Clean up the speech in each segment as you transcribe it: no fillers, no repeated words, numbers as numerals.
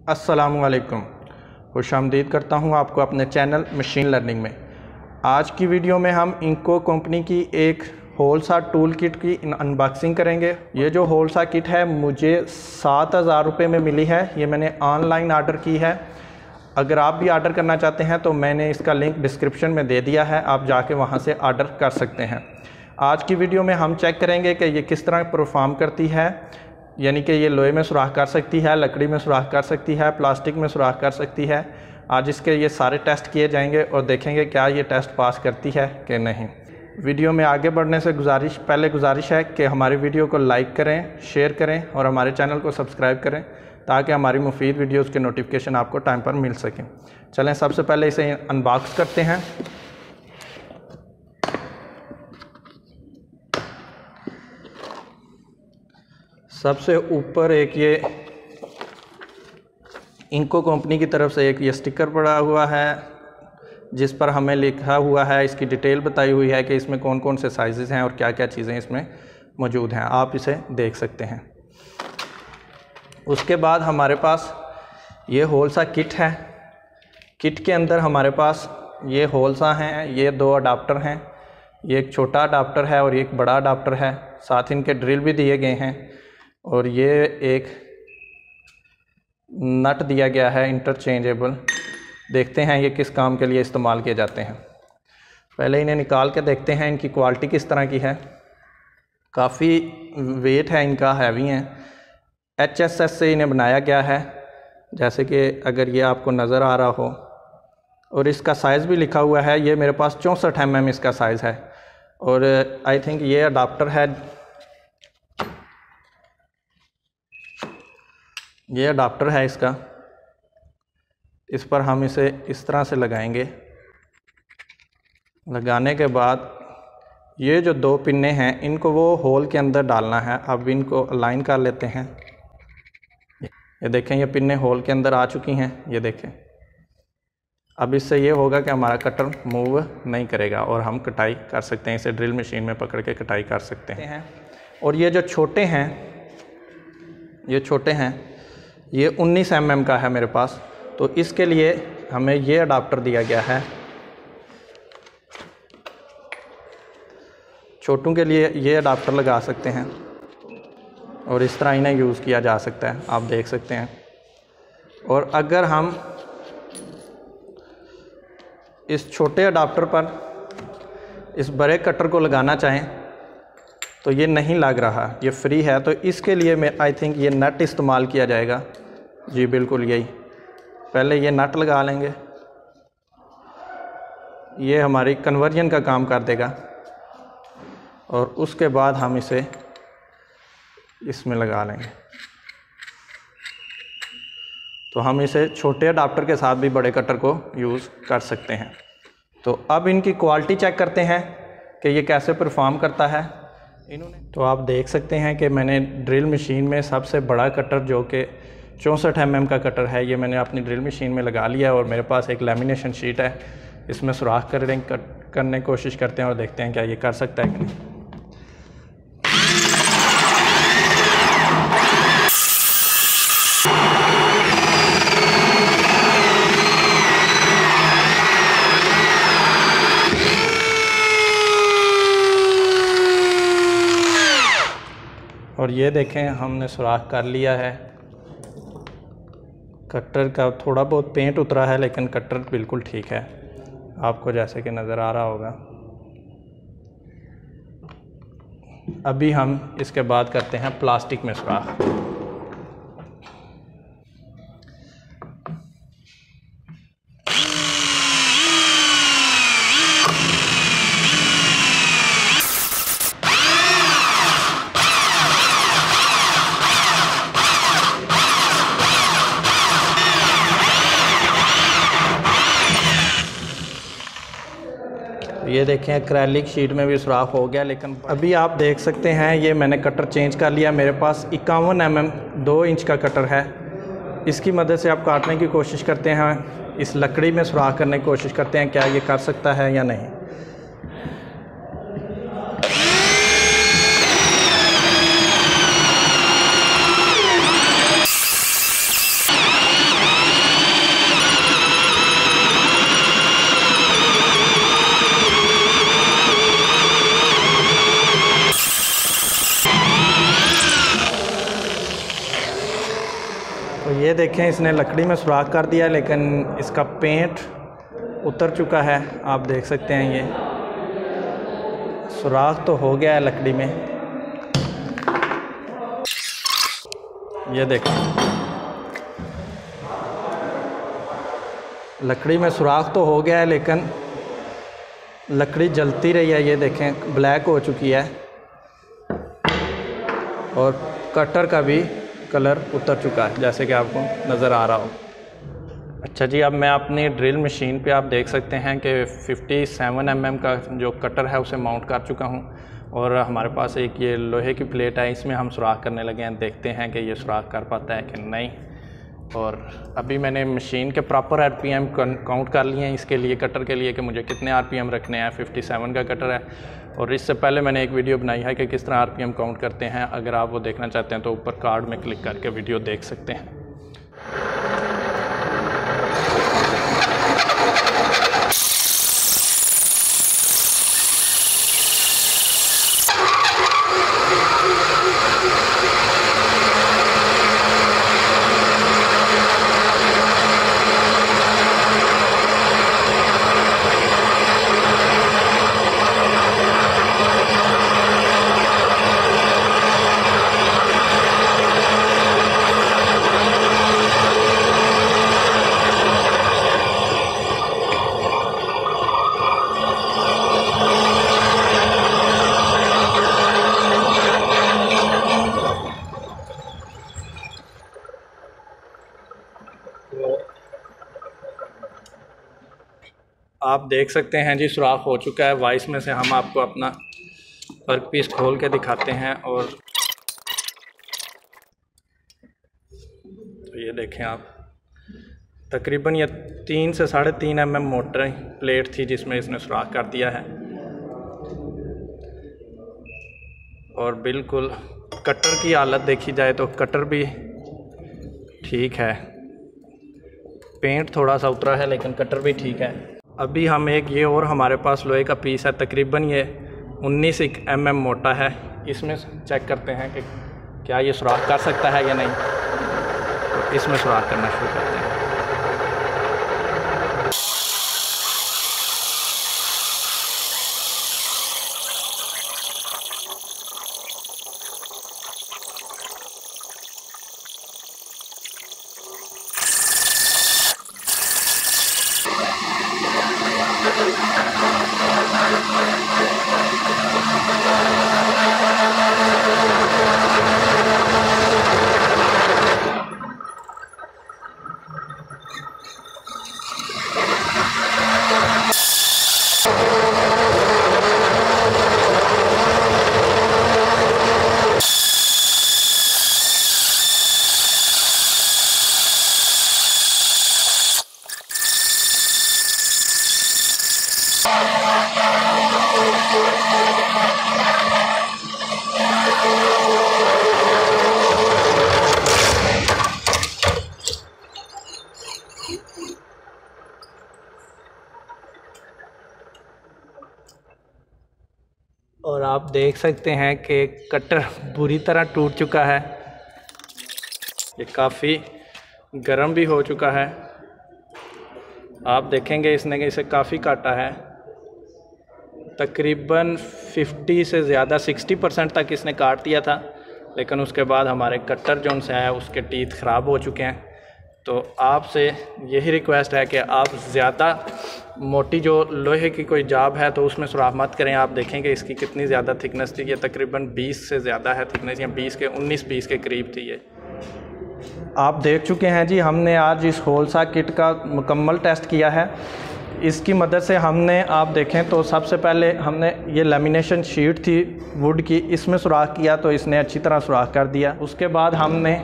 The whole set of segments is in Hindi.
अस्सलामुअलैकुम, खुशामदीद करता हूँ आपको अपने चैनल मशीन लर्निंग में। आज की वीडियो में हम इंको कंपनी की एक होलसा टूल किट की अनबॉक्सिंग करेंगे। ये जो होलसा किट है मुझे 7,000 रुपये में मिली है। ये मैंने ऑनलाइन ऑर्डर की है। अगर आप भी ऑर्डर करना चाहते हैं तो मैंने इसका लिंक डिस्क्रिप्शन में दे दिया है, आप जाके वहाँ से ऑर्डर कर सकते हैं। आज की वीडियो में हम चेक करेंगे कि ये किस तरह परफॉर्म करती है, यानी कि ये लोहे में सुराख कर सकती है, लकड़ी में सुराख कर सकती है, प्लास्टिक में सुराख कर सकती है। आज इसके ये सारे टेस्ट किए जाएंगे और देखेंगे क्या ये टेस्ट पास करती है कि नहीं। वीडियो में आगे बढ़ने से पहले गुजारिश है कि हमारी वीडियो को लाइक करें, शेयर करें और हमारे चैनल को सब्सक्राइब करें ताकि हमारी मुफीद वीडियोस के नोटिफिकेशन आपको टाइम पर मिल सकें। चलें सबसे पहले इसे अनबॉक्स करते हैं। सबसे ऊपर एक ये इंको कंपनी की तरफ से एक ये स्टिकर पड़ा हुआ है जिस पर हमें लिखा हुआ है, इसकी डिटेल बताई हुई है कि इसमें कौन कौन से साइज़ हैं और क्या क्या चीज़ें इसमें मौजूद हैं। आप इसे देख सकते हैं। उसके बाद हमारे पास ये होलसा किट है। किट के अंदर हमारे पास ये होलसा हैं, ये दो अडाप्टर हैं। ये एक छोटा अडाप्टर है और एक बड़ा अडाप्टर है। साथ इनके ड्रिल भी दिए गए हैं और ये एक नट दिया गया है इंटरचेंजेबल। देखते हैं ये किस काम के लिए इस्तेमाल किए जाते हैं। पहले इन्हें निकाल के देखते हैं इनकी क्वालिटी किस तरह की है। काफ़ी वेट है इनका, हैवी हैं। HSS से इन्हें बनाया गया है, जैसे कि अगर ये आपको नज़र आ रहा हो। और इसका साइज़ भी लिखा हुआ है। ये मेरे पास 64 mm इसका साइज़ है। और आई थिंक ये अडाप्टर है, ये अडाप्टर है इसका। इस पर हम इसे इस तरह से लगाएंगे। लगाने के बाद ये जो दो पिन्ने हैं इनको वो होल के अंदर डालना है। अब इनको अलाइन कर लेते हैं। ये देखें, ये पिन्ने होल के अंदर आ चुकी हैं। ये देखें, अब इससे ये होगा कि हमारा कटर मूव नहीं करेगा और हम कटाई कर सकते हैं। इसे ड्रिल मशीन में पकड़ के कटाई कर सकते हैं। और ये जो छोटे हैं, ये छोटे हैं, ये 19 mm का है मेरे पास। तो इसके लिए हमें ये अडाप्टर दिया गया है। छोटों के लिए ये अडाप्टर लगा सकते हैं और इस तरह इन्हें यूज़ किया जा सकता है, आप देख सकते हैं। और अगर हम इस छोटे अडाप्टर पर इस बड़े कटर को लगाना चाहें तो ये नहीं लग रहा, ये फ्री है। तो इसके लिए मैं आई थिंक ये नट इस्तेमाल किया जाएगा। जी बिल्कुल यही। पहले ये नट लगा लेंगे, ये हमारी कन्वर्जन का काम कर देगा। और उसके बाद हम इसे इसमें लगा लेंगे। तो हम इसे छोटे अडाप्टर के साथ भी बड़े कटर को यूज़ कर सकते हैं। तो अब इनकी क्वालिटी चेक करते हैं कि ये कैसे परफॉर्म करता है। तो आप देख सकते हैं कि मैंने ड्रिल मशीन में सबसे बड़ा कटर जो कि 64 mm का कटर है, ये मैंने अपनी ड्रिल मशीन में लगा लिया। और मेरे पास एक लैमिनेशन शीट है, इसमें सुराख करने की कोशिश करते हैं और देखते हैं क्या ये कर सकता है कि नहीं। और ये देखें, हमने सुराख कर लिया है। कटर का थोड़ा बहुत पेंट उतरा है लेकिन कटर बिल्कुल ठीक है, आपको जैसे कि नज़र आ रहा होगा। अभी हम इसके बाद करते हैं प्लास्टिक में सुराख। ये देखें, एक्रेलिक शीट में भी सुराख हो गया। लेकिन अभी आप देख सकते हैं ये मैंने कटर चेंज कर लिया। मेरे पास 51 mm 2 इंच का कटर है। इसकी मदद से आप काटने की कोशिश करते हैं, इस लकड़ी में सुराख करने की कोशिश करते हैं क्या ये कर सकता है या नहीं। तो ये देखें, इसने लकड़ी में सुराख कर दिया, लेकिन इसका पेंट उतर चुका है। आप देख सकते हैं ये सुराख तो हो गया है लकड़ी में। ये देखें, लकड़ी में सुराख तो हो गया है, लेकिन लकड़ी जलती रही है। ये देखें, ब्लैक हो चुकी है और कटर का भी कलर उतर चुका है, जैसे कि आपको नज़र आ रहा हो। अच्छा जी, अब मैं अपनी ड्रिल मशीन पे आप देख सकते हैं कि 57 mm का जो कटर है उसे माउंट कर चुका हूँ, और हमारे पास एक ये लोहे की प्लेट है, इसमें हम सुराख करने लगे हैं। देखते हैं कि ये सुराख कर पाता है कि नहीं। और अभी मैंने मशीन के प्रॉपर RPM काउंट कर लिए हैं इसके लिए, कटर के लिए, कि मुझे कितने RPM रखने हैं। 57 का कटर है, और इससे पहले मैंने एक वीडियो बनाई है कि किस तरह RPM काउंट करते हैं। अगर आप वो देखना चाहते हैं तो ऊपर कार्ड में क्लिक करके वीडियो देख सकते हैं। आप देख सकते हैं जी, सुराख हो चुका है। वाइस में से हम आपको अपना वर्क पीस खोल के दिखाते हैं, और तो ये देखें आप, तकरीबन ये 3 से 3.5 mm मोटर प्लेट थी जिसमें इसने सुराख कर दिया है। और बिल्कुल कटर की हालत देखी जाए तो कटर भी ठीक है, पेंट थोड़ा सा उतरा है, लेकिन कटर भी ठीक है। अभी हम एक ये और हमारे पास लोहे का पीस है, तकरीबन ये 19 mm मोटा है। इसमें चेक करते हैं कि क्या ये सुराख कर सकता है या नहीं। तो इसमें सुराख करना शुरू करते हैं। और आप देख सकते हैं कि कटर बुरी तरह टूट चुका है। ये काफ़ी गर्म भी हो चुका है। आप देखेंगे इसने इसे काफ़ी काटा है, तकरीबन 50 से ज़्यादा 60% तक इसने काट दिया था, लेकिन उसके बाद हमारे कटर जो से है उसके टीथ ख़राब हो चुके हैं। तो आपसे यही रिक्वेस्ट है कि आप ज़्यादा मोटी जो लोहे की कोई जाब है तो उसमें सुराख मत करें। आप देखेंगे इसकी कितनी ज़्यादा थिकनेस थी, ये तकरीबन 20 से ज़्यादा है थिकनेस, या 19-20 के करीब थी ये। आप देख चुके हैं जी, हमने आज इस होलसा किट का मुकम्मल टेस्ट किया है। इसकी मदद से हमने, आप देखें तो सबसे पहले हमने ये लेमिनेशन शीट थी वुड की, इसमें सुराख किया तो इसने अच्छी तरह सुराख कर दिया। उसके बाद हमने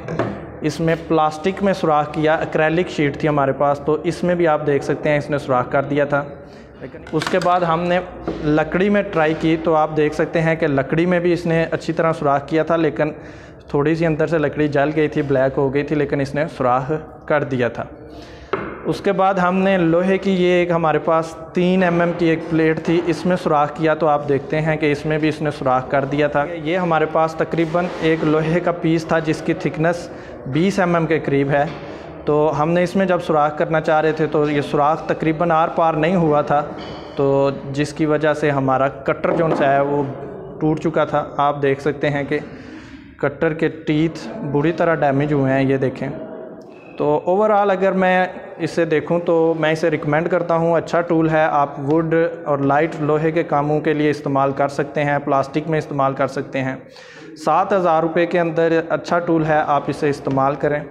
इसमें प्लास्टिक में सुराख किया, एक्रेलिक शीट थी हमारे पास, तो इसमें भी आप देख सकते हैं इसने सुराख कर दिया था। लेकिन उसके बाद हमने लकड़ी में ट्राई की, तो आप देख सकते हैं कि लकड़ी में भी इसने अच्छी तरह सुराख किया था, लेकिन थोड़ी सी अंदर से लकड़ी जल गई थी, ब्लैक हो गई थी, लेकिन इसने सुराख कर दिया था। उसके बाद हमने लोहे की ये एक हमारे पास 3 mm की एक प्लेट थी, इसमें सुराख किया तो आप देखते हैं कि इसमें भी इसने सुराख कर दिया था। ये हमारे पास तकरीबन एक लोहे का पीस था जिसकी थिकनेस 20 mm के करीब है। तो हमने इसमें जब सुराख करना चाह रहे थे तो ये सुराख तकरीबन आर पार नहीं हुआ था, तो जिसकी वजह से हमारा कटर जो सा है वो टूट चुका था। आप देख सकते हैं कि कटर के टीथ बुरी तरह डैमेज हुए हैं, ये देखें। तो ओवरऑल अगर मैं इसे देखूं तो मैं इसे रिकमेंड करता हूं, अच्छा टूल है। आप वुड और लाइट लोहे के कामों के लिए इस्तेमाल कर सकते हैं, प्लास्टिक में इस्तेमाल कर सकते हैं। 7,000 रुपये के अंदर अच्छा टूल है, आप इसे इस्तेमाल करें।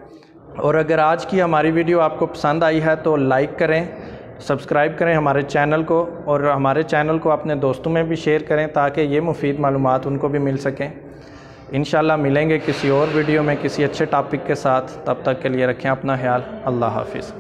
और अगर आज की हमारी वीडियो आपको पसंद आई है तो लाइक करें, सब्सक्राइब करें हमारे चैनल को, और हमारे चैनल को अपने दोस्तों में भी शेयर करें ताकि ये मुफीद मालूमात उनको भी मिल सकें। इंशाल्लाह मिलेंगे किसी और वीडियो में किसी अच्छे टॉपिक के साथ। तब तक के लिए रखें अपना ख्याल। अल्लाह हाफिज़।